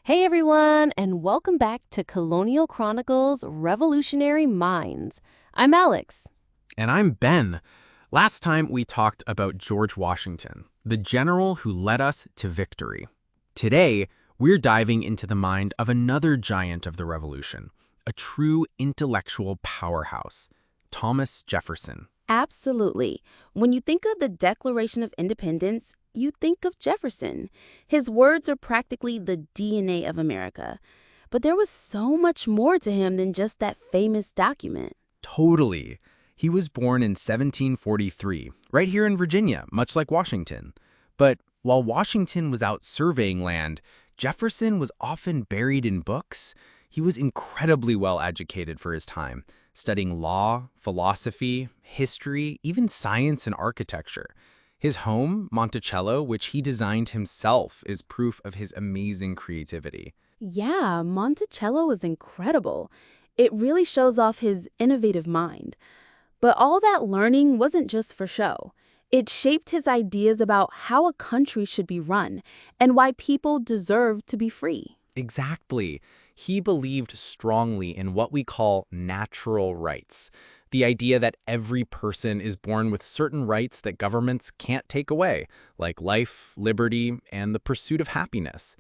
Hey everyone, and welcome back to Colonial Chronicles Revolutionary Minds. I'm Alex. And I'm Ben. Last time we talked about George Washington, the general who led us to victory. Today, we're diving into the mind of another giant of the Revolution, a true intellectual powerhouse, Thomas Jefferson. Absolutely. When you think of the Declaration of Independence, you think of Jefferson. His words are practically the DNA of America. But there was so much more to him than just that famous document. Totally. He was born in 1743, right here in Virginia, much like Washington. But while Washington was out surveying land, Jefferson was often buried in books. He was incredibly well educated for his time, studying law, philosophy, history, even science and architecture. His home, Monticello, which he designed himself, is proof of his amazing creativity. Yeah, Monticello is incredible. It really shows off his innovative mind. But all that learning wasn't just for show. It shaped his ideas about how a country should be run and why people deserve to be free. Exactly. He believed strongly in what we call natural rights, the idea that every person is born with certain rights that governments can't take away, like life, liberty, and the pursuit of happiness.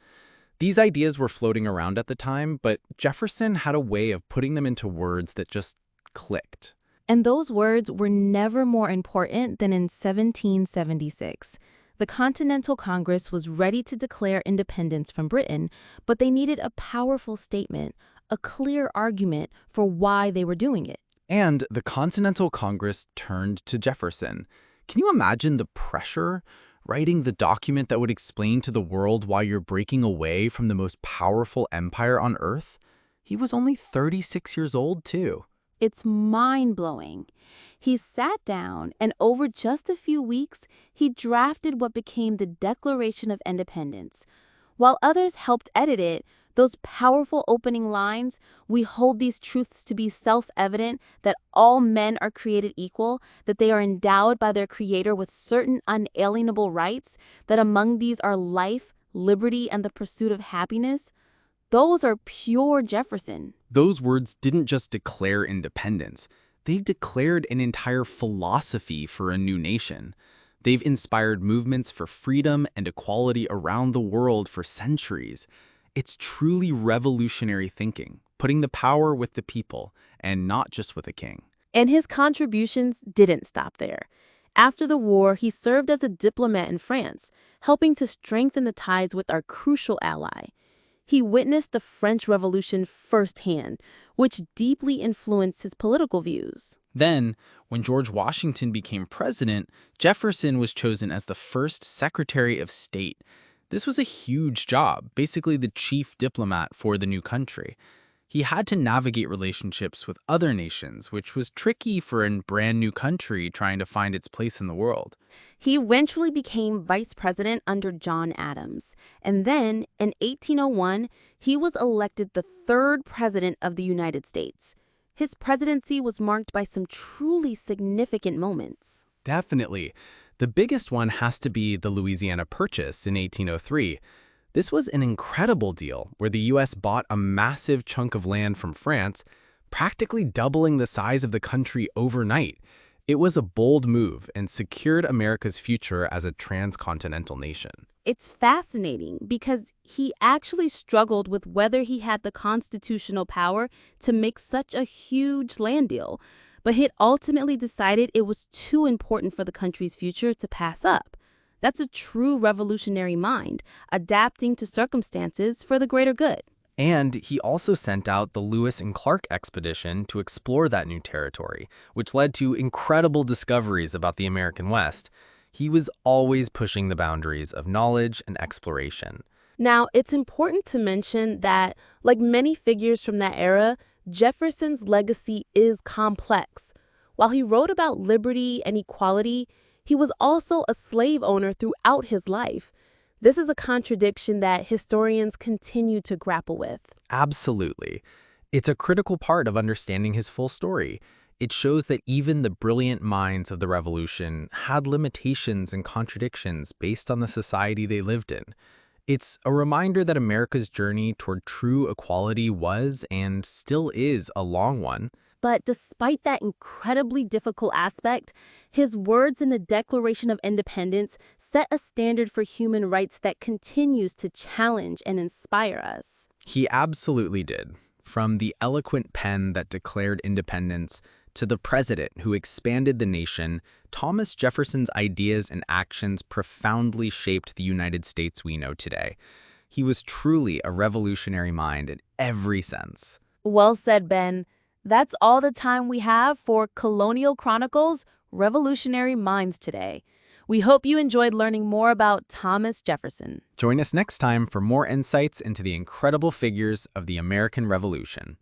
These ideas were floating around at the time, but Jefferson had a way of putting them into words that just clicked. And those words were never more important than in 1776. The Continental Congress was ready to declare independence from Britain, but they needed a powerful statement, a clear argument for why they were doing it. And the Continental Congress turned to Jefferson. Can you imagine the pressure? Writing the document that would explain to the world why you're breaking away from the most powerful empire on Earth? He was only 36 years old, too. It's mind-blowing. He sat down, and over just a few weeks, he drafted what became the Declaration of Independence. While others helped edit it, those powerful opening lines, "We hold these truths to be self-evident, that all men are created equal, that they are endowed by their Creator with certain unalienable rights, that among these are life, liberty, and the pursuit of happiness," those are pure Jefferson. Those words didn't just declare independence. They declared an entire philosophy for a new nation. They've inspired movements for freedom and equality around the world for centuries. It's truly revolutionary thinking, putting the power with the people and not just with a king. And his contributions didn't stop there. After the war, he served as a diplomat in France, helping to strengthen the ties with our crucial ally. He witnessed the French Revolution firsthand, which deeply influenced his political views. Then, when George Washington became president, Jefferson was chosen as the first Secretary of State. This was a huge job, basically the chief diplomat for the new country. He had to navigate relationships with other nations, which was tricky for a brand new country trying to find its place in the world. He eventually became vice president under John Adams. And then, in 1801, he was elected the third president of the United States. His presidency was marked by some truly significant moments. Definitely. The biggest one has to be the Louisiana Purchase in 1803. This was an incredible deal where the U.S. bought a massive chunk of land from France, practically doubling the size of the country overnight. It was a bold move and secured America's future as a transcontinental nation. It's fascinating because he actually struggled with whether he had the constitutional power to make such a huge land deal, but he ultimately decided it was too important for the country's future to pass up. That's a true revolutionary mind, adapting to circumstances for the greater good. And he also sent out the Lewis and Clark expedition to explore that new territory, which led to incredible discoveries about the American West. He was always pushing the boundaries of knowledge and exploration. Now, it's important to mention that, like many figures from that era, Jefferson's legacy is complex. While he wrote about liberty and equality, he was also a slave owner throughout his life. This is a contradiction that historians continue to grapple with. Absolutely. It's a critical part of understanding his full story. It shows that even the brilliant minds of the Revolution had limitations and contradictions based on the society they lived in. It's a reminder that America's journey toward true equality was and still is a long one. But despite that incredibly difficult aspect, his words in the Declaration of Independence set a standard for human rights that continues to challenge and inspire us. He absolutely did. From the eloquent pen that declared independence to the president who expanded the nation, Thomas Jefferson's ideas and actions profoundly shaped the United States we know today. He was truly a revolutionary mind in every sense. Well said, Ben. That's all the time we have for Colonial Chronicles Revolutionary Minds today. We hope you enjoyed learning more about Thomas Jefferson. Join us next time for more insights into the incredible figures of the American Revolution.